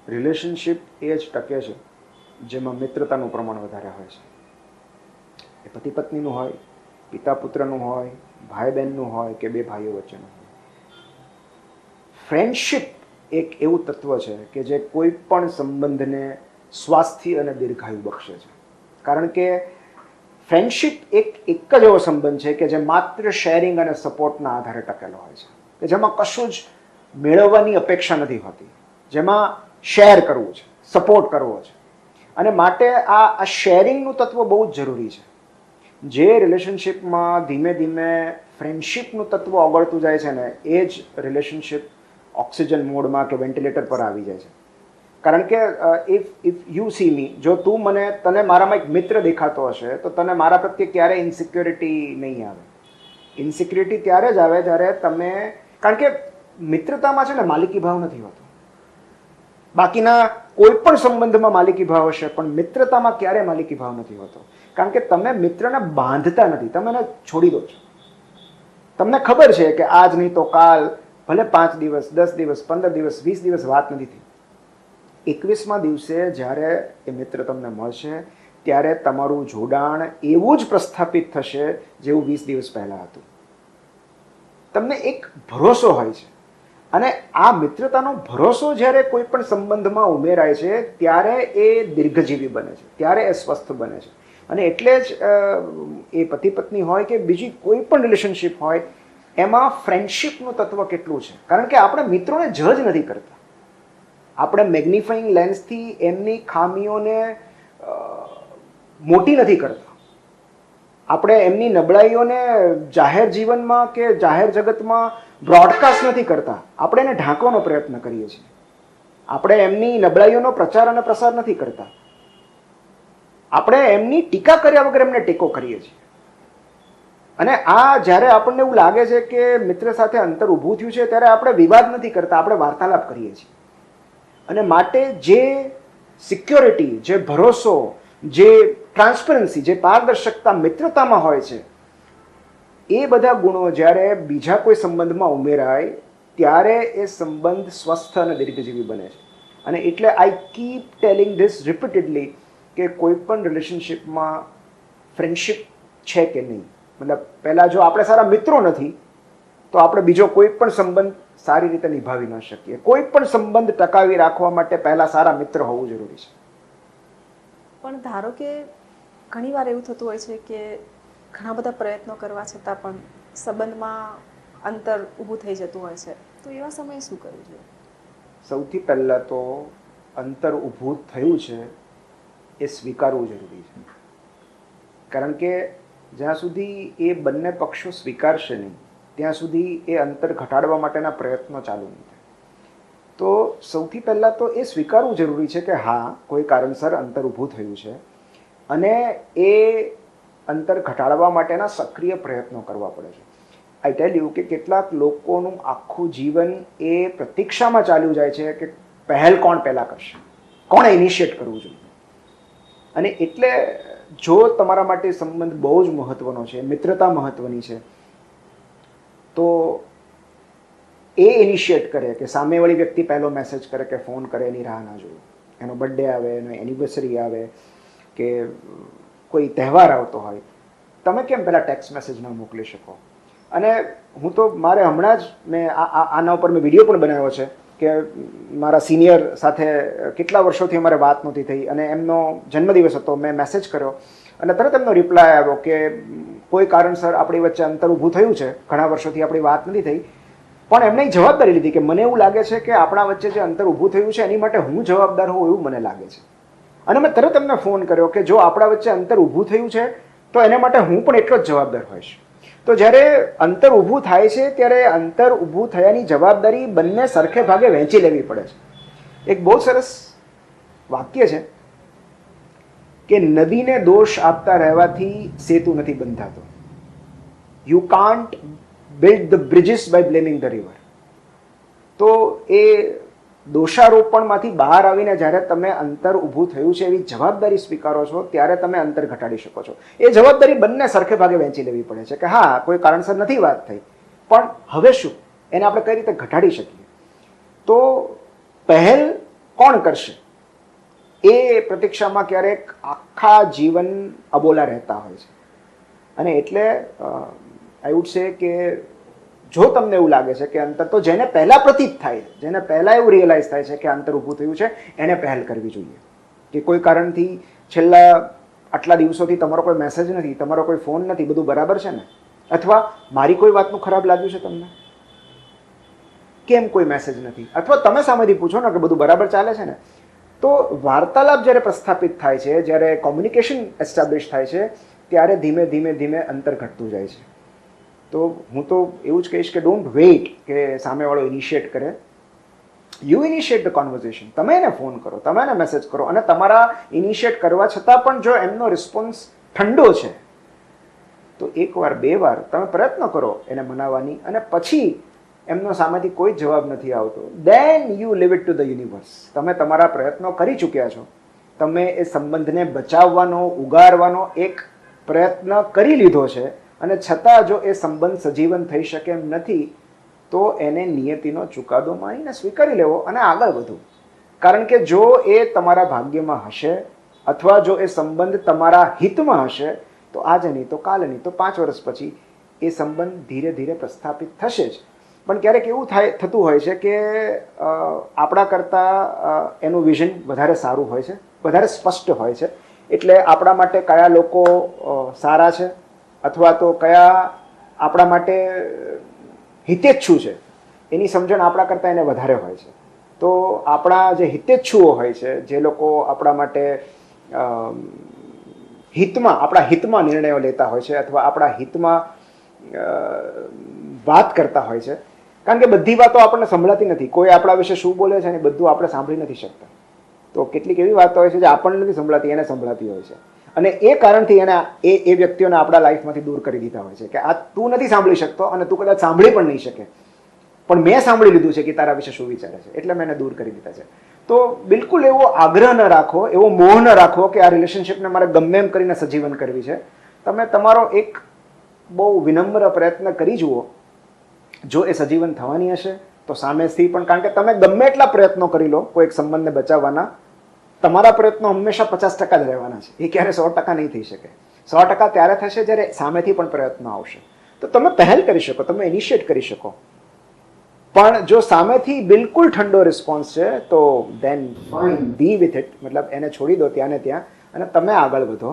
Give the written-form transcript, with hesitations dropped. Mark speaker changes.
Speaker 1: Relationship એ જ ટકે છે જેમાં મિત્રતાનું પ્રમાણ વધારે હોય છે. એ પતિ પત્નીનું હોય, પિતા પુત્રનું હોય, ભાઈ બહેનનું હોય કે બે ભાઈઓ વચ્ચેનું હોય. ફ્રેન્ડશિપ એક એવું તત્વ છે કે જે કોઈ પણ સંબંધને સ્વાસ્થ્ય અને દીર્ઘાયુ બક્ષે છે. કારણ કે ફ્રેન્ડશિપ એક જ એવો સંબંધ છે કે જે માત્ર શેરિંગ અને સપોર્ટના આધારે ટકેલો હોય છે, કે જેમાં કશું જ મેળવવાની અપેક્ષા નથી હોતી, જેમાં શેર કરવું છે, સપોર્ટ કરવો છે. અને માટે આ શેરિંગનું તત્વ બહુ જ જરૂરી છે. જે રિલેશનશિપમાં ધીમે ધીમે ફ્રેન્ડશિપનું તત્વ ઓગળતું જાય છે ને, એ જ રિલેશનશિપ ઓક્સિજન મોડમાં કે વેન્ટિલેટર પર આવી જાય છે. કારણ કે ઇફ યુ સી મી, જો તને મારામાં એક મિત્ર દેખાતો હશે તો તને મારા પ્રત્યે ક્યારેય ઇન્સિક્યોરિટી નહીં આવે. ઇન્સિક્યોરિટી ત્યારે જ આવે જ્યારે તમે, કારણ કે મિત્રતામાં છે ને માલિકી ભાવ નથી હોતો. બાકીના કોઈ પણ સંબંધમાં માલિકી ભાવ હશે, પણ મિત્રતામાં ક્યારે માલિકી ભાવ નથી હોતો. કારણ કે તમે મિત્રને બાંધતા નથી, તમે એને છોડી દો છો. તમને ખબર છે કે આજ નહીં તો કાલ, ભલે 5 દિવસ, 10 દિવસ, 15 દિવસ, 20 દિવસ વાત નથી થઈ, 21મા દિવસે જ્યારે એ મિત્ર તમને મળશે ત્યારે તમારું જોડાણ એવું જ પ્રસ્થાપિત થશે જેવું 20 દિવસ પહેલા હતું. તમને એક ભરોસો હોય છે, અને આ મિત્રતાનો ભરોસો જ્યારે કોઈ પણ સંબંધમાં ઉમેરાય છે ત્યારે એ દીર્ઘજીવી બને છે, ત્યારે એ સ્વસ્થ બને છે. અને એટલે જ એ પતિ પત્ની હોય કે બીજી કોઈ પણ રિલેશનશિપ હોય, એમાં ફ્રેન્ડશિપનું તત્વ કેટલું છે. કારણ કે આપણે મિત્રોને જજ નથી કરતા, આપણે મેગ્નિફાઈંગ લેન્સથી એમની ખામીઓને મોટી નથી કરતા, આપણે એમની નબળાઈઓને જાહેર જીવનમાં કે જાહેર જગતમાં બ્રોડકાસ્ટ નથી કરતા, આપણે એને ઢાંકવાનો પ્રયત્ન કરીએ છીએ. આપણે એમની નબળાઈઓનો પ્રચાર અને પ્રસાર નથી કરતા, આપણે એમની ટીકા કર્યા વગર એમને ટેકો કરીએ છીએ. અને આ જ્યારે આપણને એવું લાગે છે કે મિત્ર સાથે અંતર ઊભું થયું છે, ત્યારે આપણે વિવાદ નથી કરતા, આપણે વાર્તાલાપ કરીએ છીએ. અને માટે જે સિક્યોરિટી, જે ભરોસો, જે ટ્રાન્સપરન્સી, જે પારદર્શકતા મિત્રતામાં હોય છે, એ બધા ગુણો જ્યારે બીજા કોઈ સંબંધમાં ઉમેરાય ત્યારે એ સંબંધ સ્વસ્થ અને દીર્ઘજીવી બને છે. અને એટલે આઈ કીપ ટેલિંગ ધીસ રિપીટેડલી કે કોઈ પણ રિલેશનશિપમાં ફ્રેન્ડશિપ છે કે નહીં, મતલબ પહેલાં જો આપણે સારા મિત્રો નથી તો આપણે બીજો કોઈ પણ સંબંધ સારી રીતે નિભાવી ન શકીએ. કોઈ પણ સંબંધ ટકાવી રાખવા માટે પહેલા સારા મિત્ર હોવું જરૂરી છે.
Speaker 2: પણ ધારો કે ઘણીવાર એવું થતું હોય છે કે ઘણા બધા પ્રયત્નો કરવા છતાં પણ સંબંધમાં અંતર ઊભું થઈ જતું હોય છે, તો એવા સમયે શું કરવું જોઈએ?
Speaker 1: સૌથી પહેલાં તો અંતર ઊભું થયું છે એ સ્વીકારવું જરૂરી છે. કારણ કે જ્યાં સુધી એ બંને પક્ષો સ્વીકારશે નહીં ત્યાં સુધી એ અંતર ઘટાડવા માટેના પ્રયત્નો ચાલુ નહીં થાય. તો સૌથી પહેલાં તો એ સ્વીકારવું જરૂરી છે કે હા, કોઈ કારણસર અંતર ઊભું થયું છે, અને એ અંતર ઘટાડવા માટેના સક્રિય પ્રયત્નો કરવા પડે છે. આઈ ટેલ યુ કે કેટલાક લોકોનું આખું જીવન એ પ્રતીક્ષામાં ચાલ્યું જાય છે કે પહેલ કોણ પહેલાં કરશે, કોણે ઇનિશિએટ કરવું જોઈએ. અને એટલે જો તમારા માટે સંબંધ બહુ જ મહત્વનો છે, મિત્રતા મહત્વની છે, તો એ ઇનિશિએટ કરે કે સામેવાળી વ્યક્તિ પહેલો મેસેજ કરે કે ફોન કરે, એની રાહ ના જોવે. એનો બર્થડે આવે, એનો એનિવર્સરી આવે કે કોઈ તહેવાર આવતો હોય, તમે કેમ પહેલાં ટેક્સ્ટ મેસેજ ન મોકલી શકો? અને હું તો હમણાં જ મેં આના ઉપર મેં વિડીયો પણ બનાવ્યો છે કે મારા સિનિયર સાથે કેટલા વર્ષોથી અમારે વાત નહોતી થઈ, અને એમનો જન્મદિવસ હતો, મેં મેસેજ કર્યો અને તરત એમનો રિપ્લાય આવ્યો કે કોઈ કારણસર આપણી વચ્ચે અંતર ઊભું થયું છે, ઘણા વર્ષોથી આપણી વાત નથી થઈ, પણ એમણે એક જવાબદારી લીધી કે મને એવું લાગે છે કે આપણા વચ્ચે જે અંતર ઊભું થયું છે એની માટે હું જવાબદાર હોઉં એવું મને લાગે છે. અને મેં તરત એમને ફોન કર્યો કે જો આપણા વચ્ચે અંતર ઊભું થયું છે તો એને માટે હું પણ એટલો જ જવાબદાર હોઈશ. તો જ્યારે અંતર ઊભું થાય છે ત્યારે અંતર ઊભું થયાની જવાબદારી બંને સરખે ભાગે વહેંચી લેવી પડે છે. એક બહુ સરસ વાક્ય છે કે નદીને દોષ આપતા રહેવાથી સેતુ નથી બંધાતો. You can't build the bridges by blaming the river. તો એ દોષારોપણમાંથી બહાર આવીને જ્યારે તમે અંતર ઊભું થયું છે એવી જવાબદારી સ્વીકારો છો ત્યારે તમે અંતર ઘટાડી શકો છો. એ જવાબદારી બંને સરખે ભાગે વહેંચી લેવી પડે છે કે હા, કોઈ કારણસર નથી વાત થઈ, પણ હવે શું, એને આપણે કઈ રીતે ઘટાડી શકીએ. તો પહેલ કોણ કરશે? એ પ્રતીક્ષામાં ક્યારેક આખા જીવન અબોલા રહેતા હોય છે. અને એટલે આઈ વુડ સે કે જો તમને એવું લાગે છે કે અંતર, તો જેને પહેલા પ્રતીત થાય, જેને પહેલા એવું રિયલાઇઝ થાય છે કે અંતર ઊભું થયું છે, એને પહેલ કરવી જોઈએ. કે કોઈ કારણથી છેલ્લા આટલા દિવસોથી તમારો કોઈ મેસેજ નથી, તમારો કોઈ ફોન નથી, બધું બરાબર છે ને? અથવા મારી કોઈ વાતનું ખરાબ લાગ્યું છે તમને? કેમ કોઈ મેસેજ નથી? અથવા તમે સામેથી પૂછો ને કે બધું બરાબર ચાલે છે ને? તો વાર્તાલાપ જ્યારે પ્રસ્થાપિત થાય છે, જ્યારે કોમ્યુનિકેશન એસ્ટાબ્લિશ થાય છે, ત્યારે ધીમે ધીમે ધીમે અંતર ઘટતું જાય છે. તો હું તો એવું જ કહીશ કે ડોન્ટ વેઇટ કે સામેવાળો ઇનિશિએટ કરે. You initiate the conversation. તમે એને ફોન કરો, તમે એને મેસેજ કરો, અને તમારા ઇનિશિએટ કરવા છતાં પણ જો એમનો રિસ્પોન્સ ઠંડો છે, તો એકવાર બે વાર તમે પ્રયત્ન કરો એને મનાવવાની, અને પછી એમનો સામેથી કોઈ જવાબ નથી આવતો, then you leave it to the universe. તમે તમારા પ્રયત્નો કરી ચૂક્યા છો, તમે એ સંબંધને બચાવવાનો, ઉગારવાનો એક પ્રયત્ન કરી લીધો છે, અને છતાં જો એ સંબંધ સજીવન થઈ શકે એમ નથી, તો એને નિયતિનો ચુકાદો માનીને સ્વીકારી લેવો અને આગળ વધવું. કારણ કે જો એ તમારા ભાગ્યમાં હશે, અથવા જો એ સંબંધ તમારા હિતમાં હશે, તો આજે નહીં તો કાલે નહીં તો 5 વર્ષ પછી એ સંબંધ ધીરે ધીરે પ્રસ્થાપિત થશે જ. પણ ક્યારેક એવું થતું હોય છે કે આપણા કરતાં એનું વિઝન વધારે સારું હોય છે, વધારે સ્પષ્ટ હોય છે. એટલે આપણા માટે કયા લોકો સારા છે, અથવા તો કયા આપણા માટે હિતેચ્છુ છે, એની સમજણ આપણા કરતાં એને વધારે હોય છે. તો આપણા જે હિતેચ્છુઓ હોય છે, જે લોકો આપણા માટે આપણા હિતમાં નિર્ણયો લેતા હોય છે, અથવા આપણા હિતમાં વાત કરતા હોય છે, કારણ કે બધી વાતો આપણને સંભળાતી નથી. કોઈ આપણા વિશે શું બોલે છે, અને બધું આપણે સાંભળી નથી શકતા. તો કેટલીક એવી વાતો હોય છે જે આપણને નથી સંભળાતી, એને સંભળાતી હોય છે. અને એ કારણથી એને એ વ્યક્તિઓને આપણા લાઈફમાંથી દૂર કરી દીધા હોય છે કે આ તું નથી સાંભળી શકતો, અને તું કદાચ સાંભળી પણ નહીં શકે, પણ મેં સાંભળી લીધું છે કે તારા વિશે શું વિચારે છે, એટલે મેં એને દૂર કરી દીધા છે. તો બિલકુલ એવો આગ્રહ ન રાખો, એવો મોહ ન રાખો કે આ રિલેશનશિપને મારે ગમે એમ કરીને સજીવન કરવી છે. તમે તમારો એક બહુ વિનમ્ર પ્રયત્ન કરી જુઓ. જો એ સજીવન થવાની હશે તો સામેથી પણ, કારણ કે તમે ગમે એટલા પ્રયત્નો કરી લો કોઈ એક સંબંધને બચાવવાના, તમારા પ્રયત્નો હંમેશા 50% જ રહેવાના છે. એ ક્યારે 100% નહીં થઈ શકે. 100% ત્યારે થશે જ્યારે સામેથી પણ પ્રયત્નો આવશે. તો તમે પહેલ કરી શકો, તમે ઇનિશિએટ કરી શકો. પણ જો સામેથી બિલકુલ ઠંડો રિસ્પોન્સ છે, તો દેન ફાઇન, બી વિથ ઇટ. મતલબ એને છોડી દો ત્યાં ને ત્યાં, અને તમે આગળ વધો.